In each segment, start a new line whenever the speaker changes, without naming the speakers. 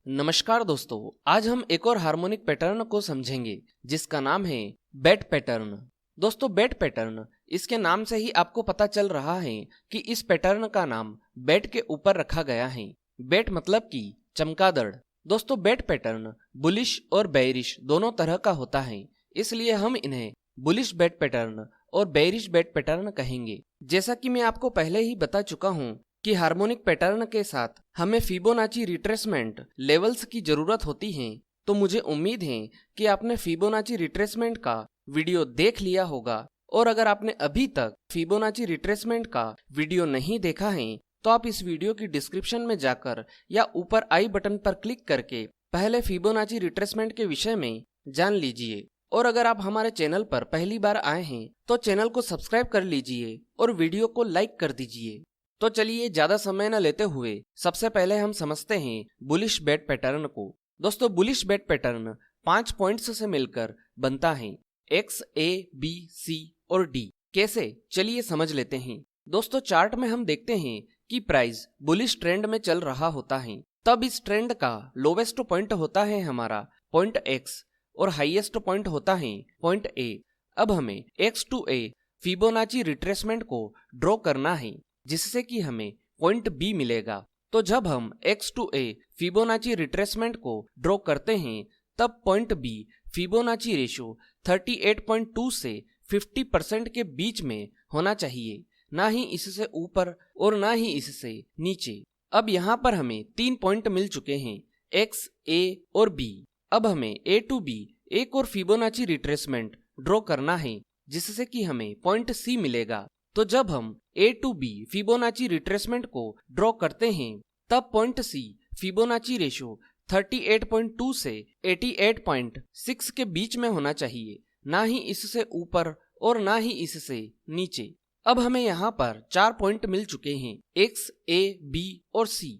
नमस्कार दोस्तों, आज हम एक और हार्मोनिक पैटर्न को समझेंगे जिसका नाम है बेट पैटर्न। दोस्तों, बेट पैटर्न, इसके नाम से ही आपको पता चल रहा है कि इस पैटर्न का नाम बेट के ऊपर रखा गया है। बेट मतलब कि चमगादड़। दोस्तों, बेट पैटर्न बुलिश और बेयरिश दोनों तरह का होता है, इसलिए हम इन्हें बुलिश बेट पैटर्न और बेयरिश बेट पैटर्न कहेंगे। जैसा कि मैं आपको पहले ही बता चुका हूँ कि हार्मोनिक पैटर्न के साथ हमें फिबोनाची रिट्रेसमेंट लेवल्स की जरूरत होती है, तो मुझे उम्मीद है कि आपने फिबोनाची रिट्रेसमेंट का वीडियो देख लिया होगा। और अगर आपने अभी तक फिबोनाची रिट्रेसमेंट का वीडियो नहीं देखा है तो आप इस वीडियो की डिस्क्रिप्शन में जाकर या ऊपर आई बटन पर क्लिक करके पहले फिबोनाची रिट्रेसमेंट के विषय में जान लीजिए। और अगर आप हमारे चैनल पर पहली बार आए हैं तो चैनल को सब्सक्राइब कर लीजिए और वीडियो को लाइक कर दीजिए। तो चलिए ज्यादा समय न लेते हुए सबसे पहले हम समझते हैं बुलिश बेट पैटर्न को। दोस्तों, बुलिश बेट पैटर्न 5 पॉइंट्स से मिलकर बनता है, X, A, B, C और D। कैसे, चलिए समझ लेते हैं। दोस्तों, चार्ट में हम देखते हैं कि प्राइस बुलिश ट्रेंड में चल रहा होता है, तब इस ट्रेंड का लोवेस्ट पॉइंट होता है हमारा पॉइंट X और हाईएस्ट पॉइंट होता है पॉइंट A। अब हमें X to A Fibonacci retracement को ड्रॉ करना है, जिससे कि हमें पॉइंट B मिलेगा। तो जब हम X to A Fibonacci retracement को ड्रॉ करते हैं तब पॉइंट B फिबोनाची रेशियो 38.2 से 50% के बीच में होना चाहिए, ना ही इससे ऊपर और ना ही इससे नीचे। अब यहाँ पर हमें 3 पॉइंट मिल चुके हैं, X, A और B। अब हमें A to B एक और फिबोनाची रिट्रेसमेंट ड्रॉ करना है, जिससे कि हमें पॉइंट C मिलेगा। तो जब हम A to B Fibonacci retracement को ड्रॉ करते हैं तब पॉइंट C फिबोनाची रेशियो 38.2 से 88.6 के बीच में होना चाहिए, ना ही इससे ऊपर और ना ही इससे नीचे। अब हमें यहाँ पर 4 पॉइंट मिल चुके हैं, X, A, B और C।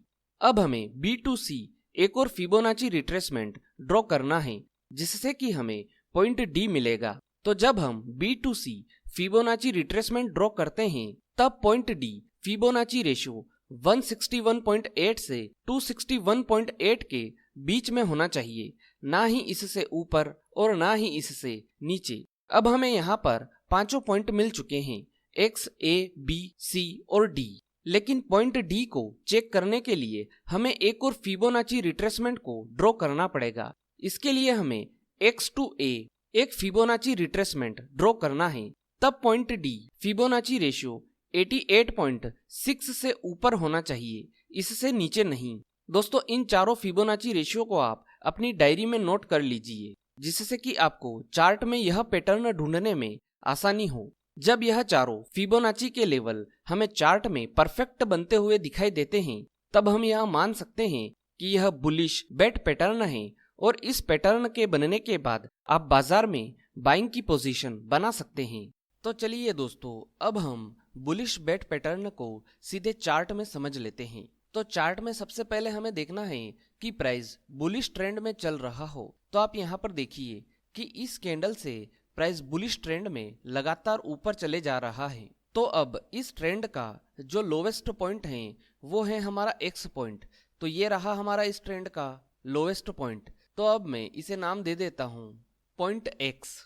अब हमें B to C एक और फिबोनाची रिट्रेसमेंट ड्रॉ करना है, जिससे कि हमें पॉइंट D मिलेगा। तो जब हम B to C Fibonacci retracement draw करते हैं तब पॉइंट D फिबोनाची रेशियो 161.8 से 261.8 के बीच में होना चाहिए, ना ही इससे ऊपर और ना ही इससे नीचे। अब हमें यहाँ पर 5 पॉइंट मिल चुके हैं, X, A, B, C और D। लेकिन पॉइंट D को चेक करने के लिए हमें एक और फिबोनाची रिट्रेसमेंट को ड्रॉ करना पड़ेगा। इसके लिए हमें X to A एक फिबोनाची रिट्रेसमेंट ड्रॉ करना है, तब पॉइंट D फिबोनाची रेशियो 88.6 से ऊपर होना चाहिए, इससे नीचे नहीं। दोस्तों, इन चारों फिबोनाची रेशियो को आप अपनी डायरी में नोट कर लीजिए, जिससे कि आपको चार्ट में यह पैटर्न ढूंढने में आसानी हो। जब यह चारों फिबोनाची के लेवल हमें चार्ट में परफेक्ट बनते हुए दिखाई देते हैं तब हम यह मान सकते हैं कि यह बुलिश बेट पैटर्न है और इस पैटर्न के बनने के बाद आप बाजार में बाइंग की पोजीशन बना सकते हैं। तो चलिए दोस्तों, अब हम बुलिश बेट पैटर्न को सीधे चार्ट में समझ लेते हैं। तो चार्ट में सबसे पहले हमें देखना है कि प्राइस बुलिश ट्रेंड में चल रहा हो। तो आप यहाँ पर देखिए कि इस कैंडल से प्राइस बुलिश ट्रेंड में लगातार ऊपर चले जा रहा है। तो अब इस ट्रेंड का जो लोवेस्ट पॉइंट है वो है हमारा X पॉइंट। तो ये रहा हमारा इस ट्रेंड का लोवेस्ट पॉइंट। तो अब मैं इसे नाम दे देता हूँ पॉइंट X।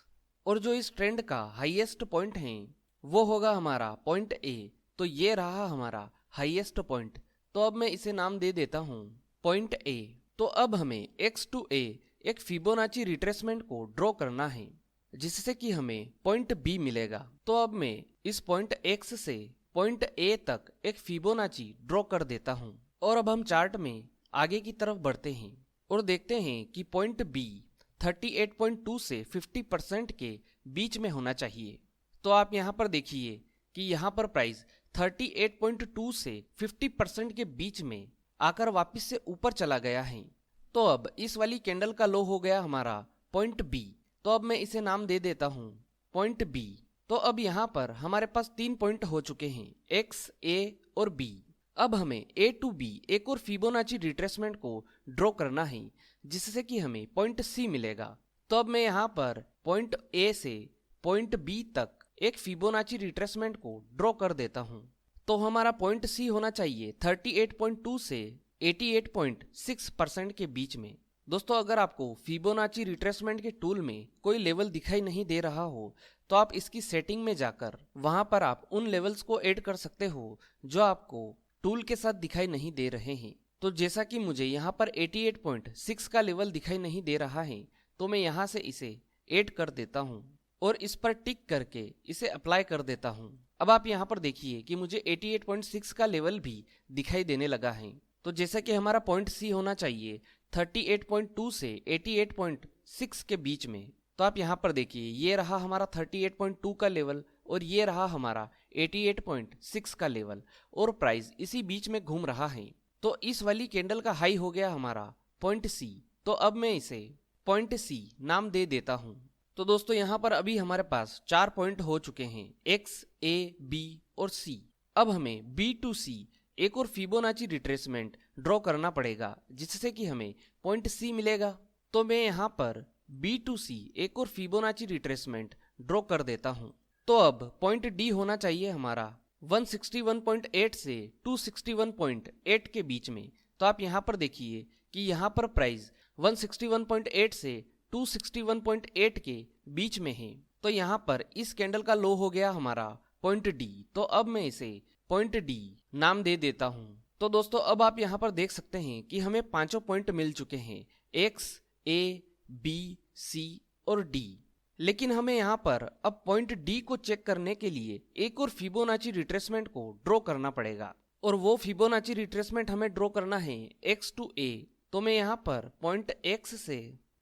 और जो इस ट्रेंड का हाईएस्ट पॉइंट है वो होगा हमारा पॉइंट A। तो ये रहा हमारा हाईएस्ट पॉइंट। तो अब मैं इसे नाम दे देता हूँ पॉइंट A। तो अब हमें X to A एक फिबोनाची रिट्रेसमेंट को ड्रॉ करना है, जिससे कि हमें पॉइंट B मिलेगा। तो अब मैं इस पॉइंट X से पॉइंट A तक एक फिबोनाची ड्रॉ कर देता हूँ। और अब हम चार्ट में आगे की तरफ बढ़ते हैं और देखते हैं कि पॉइंट B 38.2 से 50% के बीच में होना चाहिए। तो आप यहाँ पर देखिए कि यहाँ पर प्राइस 38.2 से 50% के बीच में आकर वापस से ऊपर चला गया है। तो अब इस वाली कैंडल का लो हो गया हमारा पॉइंट B। तो अब मैं इसे नाम दे देता हूँ पॉइंट B। तो अब यहाँ पर हमारे पास 3 पॉइंट हो चुके हैं, X, A और B। अब हमें A to B एक और फिबोनाची रिट्रेसमेंट को ड्रॉ करना है, जिससे कि हमें पॉइंट C मिलेगा। तो अब मैं यहाँ पर पॉइंट A से पॉइंट B तक एक फिबोनाची रिट्रेसमेंट को ड्रॉ कर देता हूँ। तो हमारा पॉइंट C होना चाहिए 38.2 से 88.6% के बीच में। दोस्तों अगर आपको फिबोनाची रिट्रेसमेंट के टूल में कोई लेवल दिखाई नहीं दे रहा हो तो आप इसकी सेटिंग में जाकर वहां पर आप उन लेवल्स को ऐड कर सकते हो जो आपको टूल के साथ दिखाई नहीं दे रहे हैं। तो जैसा कि मुझे यहाँ पर 88.6 का लेवल दिखाई नहीं दे रहा है तो मैं यहाँ से इसे ऐड कर देता हूँ और इस पर टिक करके इसे अप्लाई कर देता हूँ। अब आप यहाँ पर देखिए कि मुझे 88.6 का लेवल भी दिखाई देने लगा है। तो जैसा कि हमारा पॉइंट सी होना चाहिए 38.2 से 88.6 के बीच में, तो आप यहाँ पर देखिए ये रहा हमारा 38.2 का लेवल और ये रहा हमारा 88.6 का लेवल और प्राइस इसी बीच में घूम रहा है। तो इस वाली कैंडल का हाई हो गया हमारा पॉइंट सी। तो अब मैं इसे पॉइंट सी नाम दे देता हूँ। तो दोस्तों यहाँ पर अभी हमारे पास 4 पॉइंट हो चुके हैं, एक्स, ए, बी और सी। अब हमें बी टू सी एक और फिबोनाची रिट्रेसमेंट ड्रॉ करना पड़ेगा जिससे कि हमें पॉइंट सी मिलेगा। तो मैं यहाँ पर बी टू सी एक और फिबोनाची रिट्रेसमेंट ड्रॉ कर देता हूँ। तो अब पॉइंट डी होना चाहिए हमारा 161.8 से 261.8 के बीच में। तो आप यहाँ पर देखिए कि यहाँ पर प्राइस 161.8 से 261.8 के बीच में है। तो यहाँ पर इस कैंडल का लो हो गया हमारा पॉइंट डी। तो अब मैं इसे पॉइंट डी नाम दे देता हूँ। तो दोस्तों अब आप यहाँ पर देख सकते हैं कि हमें पांचों पॉइंट मिल चुके हैं, एक्स, ए, बी, सी और डी। लेकिन हमें यहाँ पर अब पॉइंट डी को चेक करने के लिए एक और फिबोनाची रिट्रेसमेंट को ड्रॉ करना पड़ेगा और वो फिबोनाची रिट्रेसमेंट हमें ड्रॉ करना है एक्स टू ए। तो मैं यहाँ पर पॉइंट एक्स से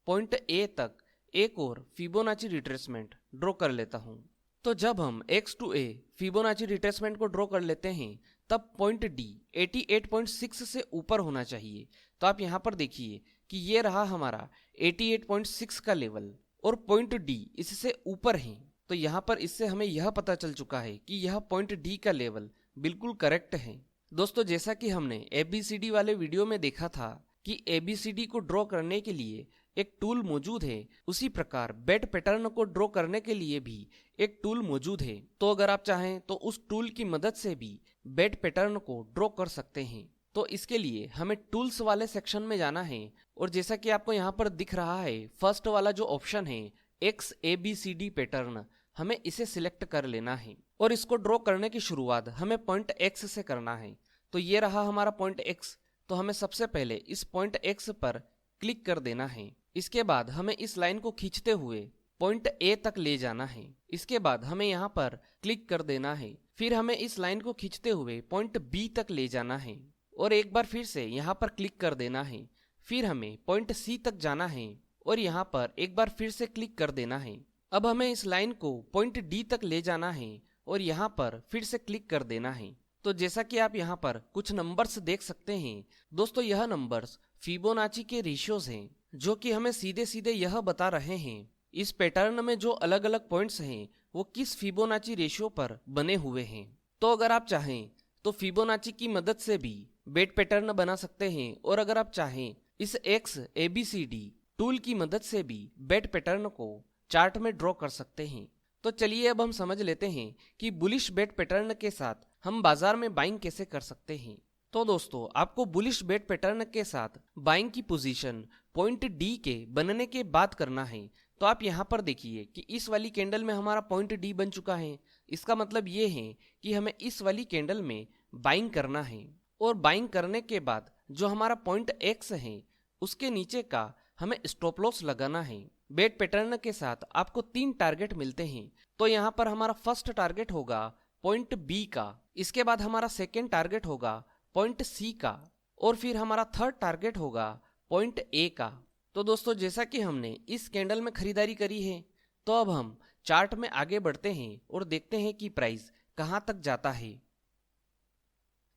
पॉइंट ए तक एक और फिबोनाची रिट्रेसमेंट ड्रॉ कर लेता हूँ। तो जब हम X to A Fibonacci retracement को ड्रॉ कर लेते हैं तब पॉइंट डी 88.6 से ऊपर होना चाहिए। तो आप यहाँ पर देखिए कि ये रहा हमारा 88.6 का लेवल और पॉइंट डी इससे ऊपर है। तो यहाँ पर इससे हमें यह पता चल चुका है कि यह पॉइंट डी का लेवल बिल्कुल करेक्ट है। दोस्तों जैसा कि हमने एबीसीडी वाले वीडियो में देखा था कि एबीसीडी को ड्रॉ करने के लिए एक टूल मौजूद है, उसी प्रकार बेट पैटर्न को ड्रॉ करने के लिए भी एक टूल मौजूद है। तो अगर आप चाहें तो उस टूल की मदद से भी बेट पैटर्न को ड्रॉ कर सकते हैं। तो इसके लिए हमें टूल्स वाले सेक्शन में जाना है और जैसा कि आपको यहाँ पर दिख रहा है फर्स्ट वाला जो ऑप्शन है X A B C D pattern, हमें इसे सिलेक्ट कर लेना है और इसको ड्रॉ करने की शुरुआत हमें पॉइंट एक्स से करना है। तो ये रहा हमारा पॉइंट एक्स। तो हमें सबसे पहले इस पॉइंट एक्स पर क्लिक कर देना है। इसके बाद हमें इस लाइन को खींचते हुए पॉइंट ए तक ले जाना है। इसके बाद हमें यहाँ पर क्लिक कर देना है। फिर हमें इस लाइन को खींचते हुए पॉइंट बी तक ले जाना है और एक बार फिर से यहाँ पर क्लिक कर देना है। फिर हमें पॉइंट सी तक जाना है और यहाँ पर एक बार फिर से क्लिक कर देना है। अब हमें इस लाइन को पॉइंट डी तक ले जाना है और यहाँ पर फिर से क्लिक कर देना है। तो जैसा कि आप यहाँ पर कुछ नंबर्स देख सकते हैं दोस्तों, यह नंबर्स फिबोनाची के रेशियोज हैं जो कि हमें सीधे सीधे यह बता रहे हैं इस पैटर्न में जो अलग अलग पॉइंट्स हैं वो किस फिबोनाची रेशियो पर बने हुए हैं। तो अगर आप चाहें तो फिबोनाची की मदद से भी बेट पैटर्न बना सकते हैं और अगर आप चाहें इस एक्स एबीसीडी टूल की मदद से भी बेट पैटर्न को चार्ट में ड्रॉ कर सकते हैं। तो चलिए अब हम समझ लेते हैं कि बुलिश बेट पैटर्न के साथ हम बाजार में बाइंग कैसे कर सकते हैं। तो दोस्तों आपको बुलिश बेट पैटर्न के साथ बाइंग की पोजीशन पॉइंट डी के बनने के बाद करना है। तो आप यहाँ पर देखिए कि इस वाली कैंडल में हमारा पॉइंट डी बन चुका है। इसका मतलब ये है कि हमें इस वाली कैंडल में बाइंग करना है और बाइंग करने के बाद जो हमारा पॉइंट एक्स है उसके नीचे का हमें स्टॉप लॉस लगाना है। बेट पैटर्न के साथ आपको 3 टारगेट मिलते हैं। तो यहाँ पर हमारा फर्स्ट टारगेट होगा पॉइंट बी का, इसके बाद हमारा सेकेंड टारगेट होगा पॉइंट सी का और फिर हमारा थर्ड टारगेट होगा पॉइंट ए का। तो दोस्तों जैसा कि हमने इस कैंडल में खरीदारी करी है तो अब हम चार्ट में आगे बढ़ते हैं और देखते हैं कि प्राइस कहां तक जाता है।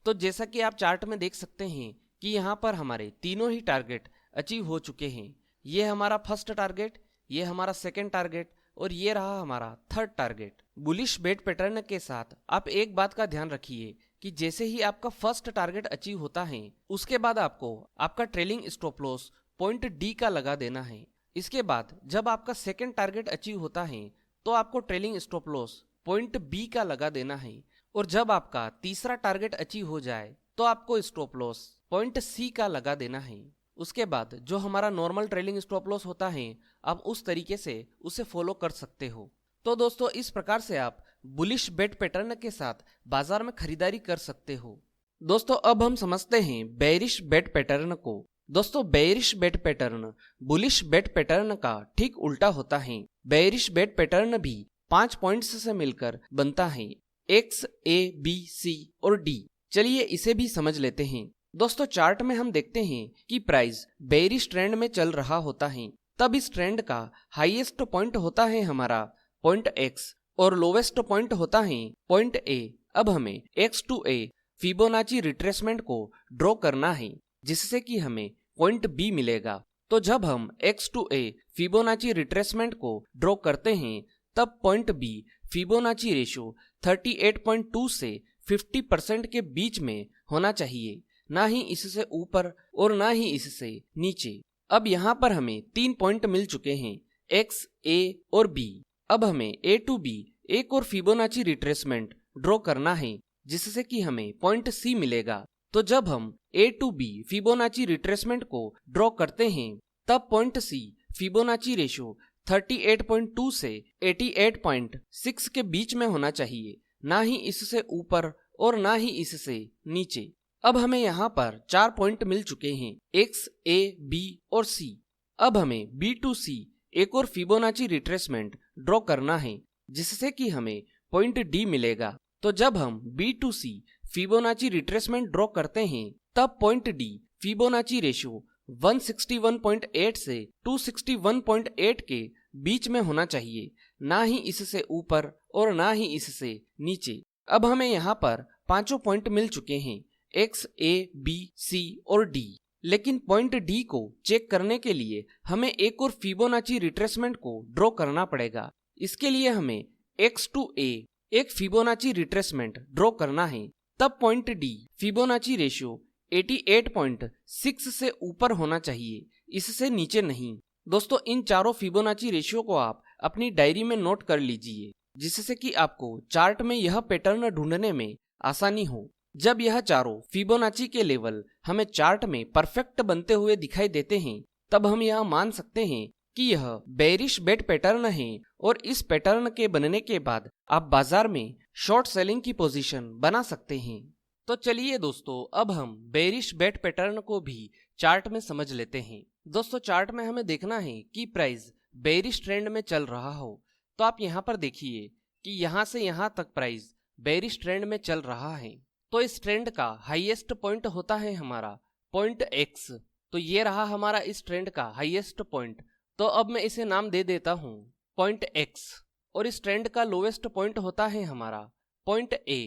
तो जैसा कि आप चार्ट में देख सकते हैं कि यहाँ पर हमारे तीनों ही टारगेट अचीव हो चुके हैं। ये हमारा फर्स्ट टारगेट, ये हमारा सेकेंड टारगेट और ये रहा हमारा थर्ड टारगेट। बुलिश बेट पैटर्न के साथ आप एक बात का ध्यान रखिए कि जैसे ही आपका फर्स्ट टारगेट अचीव होता है उसके बाद आपको आपका trailing stop loss point D का लगा देना है। इसके बाद जब आपका सेकेंड टारगेट अचीव होता है तो आपको trailing stop loss point B का लगा देना है और जब आपका तीसरा टारगेट अचीव हो जाए तो आपको स्टॉप लॉस पॉइंट सी का लगा देना है। उसके बाद जो हमारा नॉर्मल ट्रेलिंग स्टॉप लॉस होता है, आप उस तरीके से उसे फॉलो कर सकते हो। तो दोस्तों इस प्रकार से आप बुलिश बेट पैटर्न के साथ बाजार में खरीदारी कर सकते हो। दोस्तों अब हम समझते हैं बेयरिश बेट पैटर्न को। दोस्तों बेयरिश बेट पैटर्न बुलिश बेट पैटर्न का ठीक उल्टा होता है। बेयरिश बेट पैटर्न भी 5 पॉइंट्स से मिलकर बनता है, X, A, B, C और D। चलिए इसे भी समझ लेते हैं। दोस्तों चार्ट में हम देखते हैं कि प्राइस बेयरिश ट्रेंड में चल रहा होता है, तब इस ट्रेंड का हाईएस्ट पॉइंट होता है हमारा पॉइंट X और लोवेस्ट पॉइंट होता है पॉइंट A। अब हमें X to A Fibonacci retracement को ड्रॉ करना है, जिससे कि हमें पॉइंट B मिलेगा। तो जब हम X to A Fibonacci retracement को ड्रॉ करते हैं, तब पॉइंट B फिबोनाची रेशियो 38.2 से 50% के बीच में होना चाहिए, ना ही इससे ऊपर और ना ही इससे नीचे। अब यहाँ पर हमें 3 पॉइंट मिल चुके हैं, X, A और B। अब हमें A to B एक और फिबोनाची रिट्रेसमेंट ड्रॉ करना है, जिससे कि हमें पॉइंट C मिलेगा। तो जब हम A to B Fibonacci retracement को ड्रॉ करते हैं, तब पॉइंट C फिबोनाची रेशियो 38.2 से 88.6 के बीच में होना चाहिए, ना ही इससे ऊपर और ना ही इससे नीचे। अब हमें यहाँ पर 4 पॉइंट मिल चुके हैं, X, A, B और C। अब हमें B to C एक और फिबोनाची रिट्रेसमेंट ड्रॉ करना है, जिससे कि हमें पॉइंट D मिलेगा। तो जब हम B to C Fibonacci retracement draw करते हैं, तब पॉइंट D फिबोनाची रेशियो 161.8 से 261.8 के बीच में होना चाहिए, ना ही इससे ऊपर और ना ही इससे नीचे। अब हमें यहाँ पर 5 पॉइंट मिल चुके हैं, X, A, B, C और D। लेकिन पॉइंट D को चेक करने के लिए हमें एक और फिबोनाची रिट्रेसमेंट को ड्रॉ करना पड़ेगा। इसके लिए हमें X to A एक फिबोनाची रिट्रेसमेंट ड्रॉ करना है, तब पॉइंट D फिबोनाची रेशियो 88.6 से ऊपर होना चाहिए, इससे नीचे नहीं। दोस्तों इन चारों फिबोनाची रेशियो को आप अपनी डायरी में नोट कर लीजिए, जिससे कि आपको चार्ट में यह पैटर्न ढूंढने में आसानी हो। जब यह चारों फिबोनाची के लेवल हमें चार्ट में परफेक्ट बनते हुए दिखाई देते हैं, तब हम यह मान सकते हैं कि यह बेयरिश बेट पैटर्न है और इस पैटर्न के बनने के बाद आप बाजार में शॉर्ट सेलिंग की पोजीशन बना सकते हैं। तो चलिए दोस्तों अब हम बेयरिश बेट पैटर्न को भी चार्ट में समझ लेते हैं। दोस्तों चार्ट में हमें देखना है कि प्राइस बेयरिश ट्रेंड में चल रहा हो। तो आप यहाँ पर देखिए कि यहाँ से यहाँ तक प्राइस बेयरिश ट्रेंड में चल रहा है। तो इस ट्रेंड का हाईएस्ट पॉइंट होता है हमारा पॉइंट X। तो ये रहा हमारा इस ट्रेंड का हाईएस्ट पॉइंट। तो अब मैं इसे नाम दे देता हूँ पॉइंट X। और इस ट्रेंड का लोवेस्ट पॉइंट होता है हमारा पॉइंट A।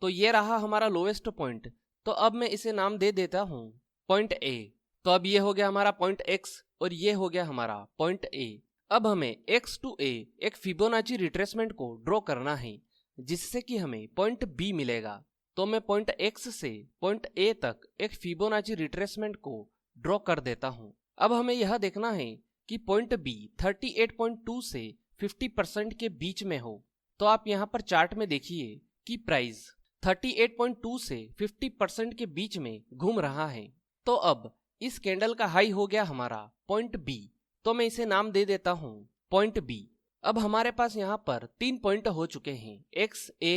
तो ये रहा हमारा लोवेस्ट पॉइंट। तो अब मैं इसे नाम दे देता हूँ पॉइंट A। तो अब ये हो गया हमारा पॉइंट X और ये हो गया हमारा पॉइंट A। अब हमें X to A एक फिबोनाची रिट्रेसमेंट को ड्रॉ करना है, जिससे कि हमें पॉइंट B मिलेगा। तो मैं पॉइंट X से पॉइंट A तक एक फिबोनाची रिट्रेसमेंट को ड्रॉ कर देता हूँ। अब हमें यह देखना है कि पॉइंट B 38.2 से 50% के बीच में हो। तो आप यहाँ पर चार्ट में देखिए कि प्राइस 38.2 से 50% के बीच में घूम रहा है। तो अब इस कैंडल का हाई हो गया हमारा पॉइंट B। तो मैं इसे नाम दे देता हूँ पॉइंट B। अब हमारे पास यहाँ पर 3 पॉइंट हो चुके हैं, X, A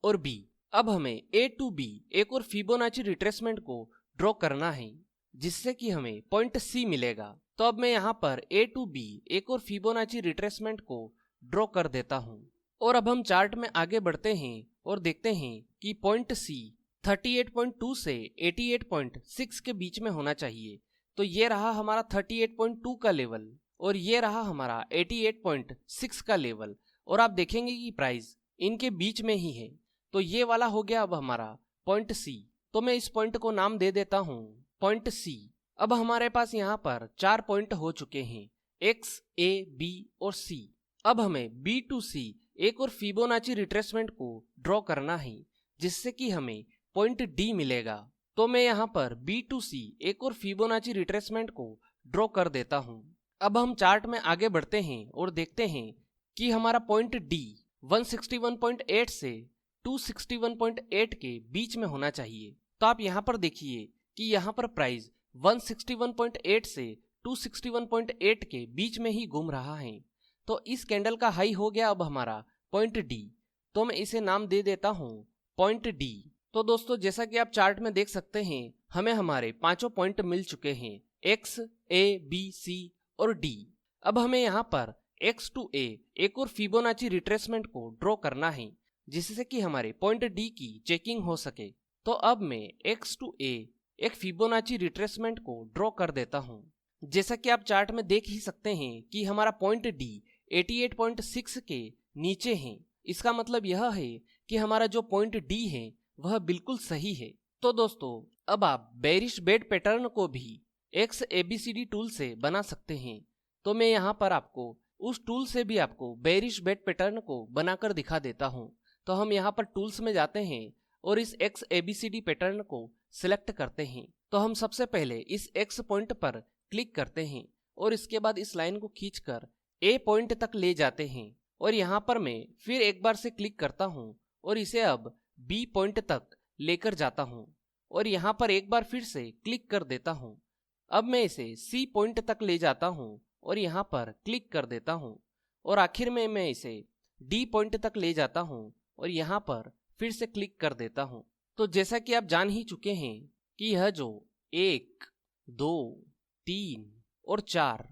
और B। अब हमें A to B एक और फिबोनाची रिट्रेसमेंट को ड्रॉ करना है, जिससे कि हमें पॉइंट C मिलेगा। तो अब मैं यहाँ पर A to B एक और फिबोनाची रिट्रेसमेंट को ड्रॉ कर देता हूँ। और अब हम चार्ट में आगे बढ़ते हैं और देखते हैं कि पॉइंट C 38.2 से 88.6 के बीच में होना चाहिए। तो ये रहा हमारा 38.2 का लेवल और ये रहा हमारा 88.6 का लेवल। और आप देखेंगे कि प्राइस इनके बीच में ही है। तो ये वाला हो गया अब हमारा पॉइंट C। तो मैं इस पॉइंट को नाम दे देता हूँ पॉइंट C। अब हमारे पास यहाँ पर 4 पॉइंट हो चुके हैं, X, A, B और C। अब हमें B to C एक और फिबोनाची रिट्रेसमेंट को ड्रॉ करना है, जिससे कि हमें पॉइंट D मिलेगा। तो मैं यहाँ पर B to C एक और फिबोनाची रिट्रेसमेंट को ड्रॉ कर देता हूँ। अब हम चार्ट में आगे बढ़ते हैं और देखते हैं कि हमारा पॉइंट D 161.8 से 261.8 के बीच में होना चाहिए। तो आप यहाँ पर देखिए कि यहाँ पर प्राइस 161.8 से 261.8 के बीच में ही घूम रहा है। तो इस कैंडल का हाई हो गया अब हमारा पॉइंट डी, तो मैं इसे नाम दे देता हूँ पॉइंट डी। तो दोस्तों जैसा कि आप चार्ट में देख सकते हैं, हमें हमारे पांचों पॉइंट मिल चुके हैं, एक्स, ए, बी, सी और डी। अब हमें यहाँ पर एक्स टू ए एक और फिबोनाची रिट्रेसमेंट को ड्रॉ करना है, जिससे कि हमारे पॉइंट डी की चेकिंग हो सके। तो अब मैं एक्स टू ए एक फिबोनाची रिट्रेसमेंट को ड्रॉ कर देता हूँ। जैसा कि आप चार्ट में देख ही सकते हैं कि हमारा पॉइंट डी 88.6 के नीचे है। इसका मतलब यह है कि हमारा जो पॉइंट डी है वह बिल्कुल सही है। तो दोस्तों अब आप बेरिश बेड पैटर्न को भी एक्स ABCD टूल से बना सकते हैं। तो मैं यहाँ पर आपको उस टूल से भी आपको बेरिश बेड पैटर्न को बनाकर दिखा देता हूँ। तो हम यहाँ पर टूल्स में जाते हैं और इस एक्स ABCD पैटर्न को सिलेक्ट करते हैं। तो हम सबसे पहले इस एक्स पॉइंट पर क्लिक करते हैं और इसके बाद इस लाइन को खींचकर ए पॉइंट तक ले जाते हैं और यहाँ पर मैं फिर एक बार से क्लिक करता हूँ और इसे अब बी पॉइंट तक लेकर जाता हूँ और यहाँ पर एक बार फिर से क्लिक कर देता हूँ। अब मैं इसे सी पॉइंट तक ले जाता हूँ और यहाँ पर क्लिक कर देता हूँ और आखिर में मैं इसे डी पॉइंट तक ले जाता हूँ और यहाँ पर फिर से क्लिक कर देता हूँ। तो जैसा कि आप जान ही चुके हैं कि यह जो 1, 2, 3 और 4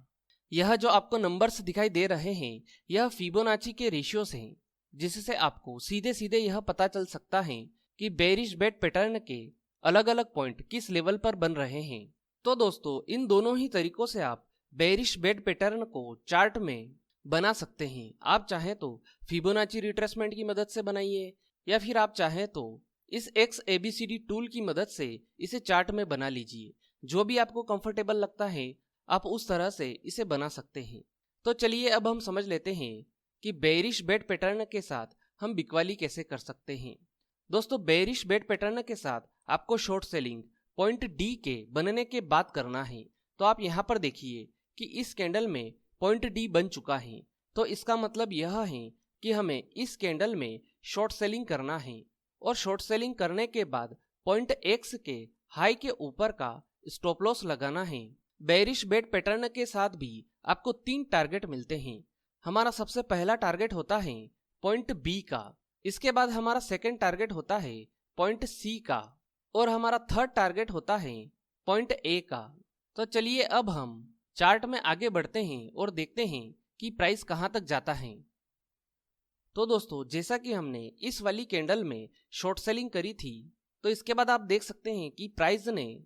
यह जो आपको नंबर्स दिखाई दे रहे हैं यह फिबोनाची के रेशियोज हैं, जिससे आपको सीधे सीधे यह पता चल सकता है कि बेरिश बेड पैटर्न के अलग अलग पॉइंट किस लेवल पर बन रहे हैं। तो दोस्तों इन दोनों ही तरीकों से आप बेरिश बेड पैटर्न को चार्ट में बना सकते हैं। आप चाहें तो फिबोनाची रिट्रेसमेंट की मदद से बनाइए या फिर आप चाहें तो इस एक्स ABCD टूल की मदद से इसे चार्ट में बना लीजिए। जो भी आपको कंफर्टेबल लगता है आप उस तरह से इसे बना सकते हैं। तो चलिए अब हम समझ लेते हैं कि बेरिश बेड पैटर्न के साथ हम बिकवाली कैसे कर सकते हैं। दोस्तों बेरिश बेड पैटर्न के साथ आपको शॉर्ट सेलिंग पॉइंट डी के बनने के बाद करना है। तो आप यहाँ पर देखिए कि इस कैंडल में पॉइंट डी बन चुका है। तो इसका मतलब यह है कि हमें इस कैंडल में शॉर्ट सेलिंग करना है और शॉर्ट सेलिंग करने के बाद पॉइंट एक्स के हाई के ऊपर का स्टॉप लॉस लगाना है। बेरिश बेड पैटर्न के साथ भी आपको 3 टारगेट मिलते हैं। हमारा सबसे पहला टारगेट होता है पॉइंट बी का, इसके बाद हमारा सेकंड टारगेट होता है पॉइंट सी का और हमारा थर्ड टारगेट होता है पॉइंट ए का। तो चलिए अब हम चार्ट में आगे बढ़ते हैं और देखते हैं कि प्राइस कहां तक जाता है। तो दोस्तों जैसा कि हमने इस वाली कैंडल में शॉर्ट सेलिंग करी थी, तो इसके बाद आप देख सकते हैं कि प्राइस ने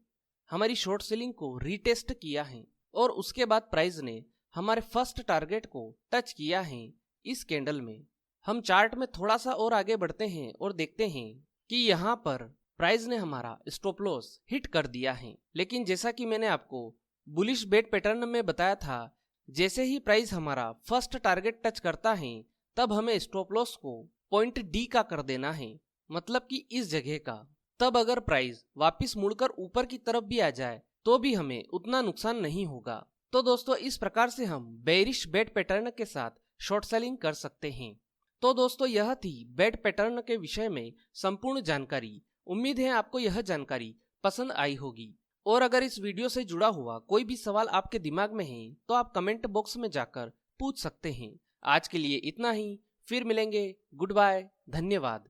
हमारी शॉर्ट सेलिंग को रीटेस्ट किया है और उसके बाद प्राइस ने हमारे फर्स्ट टारगेट को टच किया है इस कैंडल में। हम चार्ट में थोड़ा सा और आगे बढ़ते हैं और देखते हैं कि यहाँ पर प्राइस ने हमारा स्टॉप लॉस हिट कर दिया है। लेकिन जैसा कि मैंने आपको बुलिश बेड पैटर्न में बताया था, जैसे ही प्राइस हमारा फर्स्ट टारगेट टच करता है तब हमें स्टॉप लॉस को पॉइंट डी का कर देना है, मतलब कि इस जगह का। तब अगर प्राइस वापस मुड़कर ऊपर की तरफ भी आ जाए तो भी हमें उतना नुकसान नहीं होगा। तो दोस्तों इस प्रकार से हम बेरिश बेड पैटर्न के साथ शॉर्ट सेलिंग कर सकते हैं। तो दोस्तों यह थी बेड पैटर्न के विषय में संपूर्ण जानकारी। उम्मीद है आपको यह जानकारी पसंद आई होगी और अगर इस वीडियो से जुड़ा हुआ कोई भी सवाल आपके दिमाग में है तो आप कमेंट बॉक्स में जाकर पूछ सकते हैं। आज के लिए इतना ही, फिर मिलेंगे। गुड बाय, धन्यवाद।